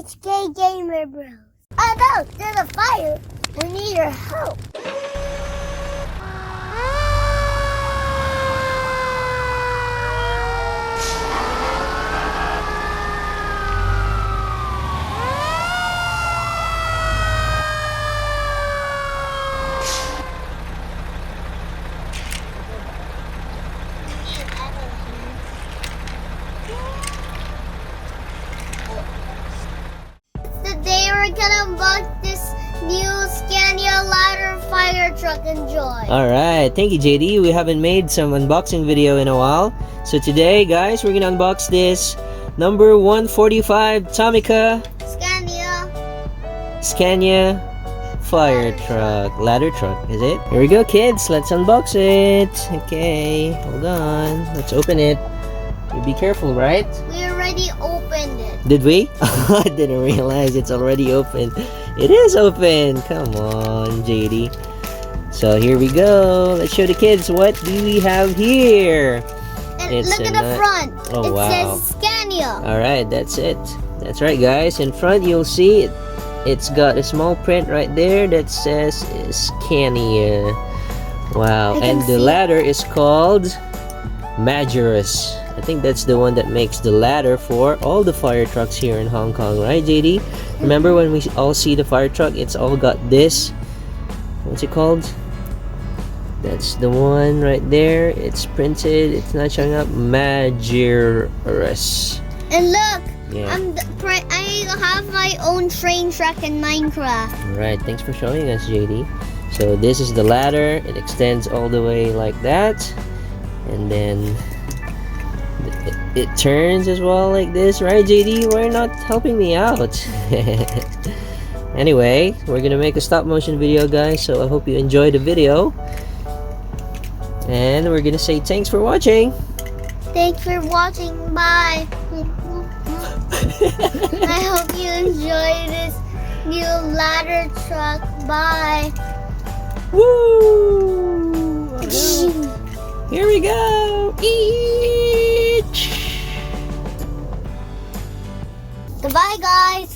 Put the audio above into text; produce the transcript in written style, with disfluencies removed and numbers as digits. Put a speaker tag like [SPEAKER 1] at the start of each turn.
[SPEAKER 1] HK Gamer Bros. Oh no, there's a fire. We need your help. Today we're gonna unbox this new Scania ladder fire truck. Enjoy.
[SPEAKER 2] Alright, thank you JD. We haven't made some unboxing video in a while. So today guys, we're gonna unbox this number 145 Tomica Scania fire truck, ladder truck, is it? Here we go kids, let's unbox it. Okay, hold on, let's open it. You be careful, right?
[SPEAKER 1] We already opened it.
[SPEAKER 2] Did we? I didn't realize it's already open. It is open. Come on, JD. So here we go. Let's show the kids what do we have here.
[SPEAKER 1] And look at the front.
[SPEAKER 2] Oh,
[SPEAKER 1] it
[SPEAKER 2] wow.
[SPEAKER 1] says Scania.
[SPEAKER 2] All right, that's it. That's right, guys. In front, you'll see it's got a small print right there that says Scania. Wow. And the ladder is called Majorus. I think that's the one that makes the ladder for all the fire trucks here in Hong Kong, right, JD? Remember when we all see the fire truck, it's all got this. What's it called? That's the one right there. It's printed. It's not showing up. Majorus.
[SPEAKER 1] And look,
[SPEAKER 2] Yeah.
[SPEAKER 1] I have my own train track in Minecraft.
[SPEAKER 2] Right. Thanks for showing us, JD. So this is the ladder. It extends all the way like that, and then it turns as well like this, right JD? Why not helping me out? Anyway, we're gonna make a stop motion video guys, so I hope you enjoyed the video, and we're gonna say thanks for watching.
[SPEAKER 1] Thanks for watching. Bye. I hope you enjoy this new ladder truck. Bye.
[SPEAKER 2] Woo! Here we go. Each.
[SPEAKER 1] Goodbye guys.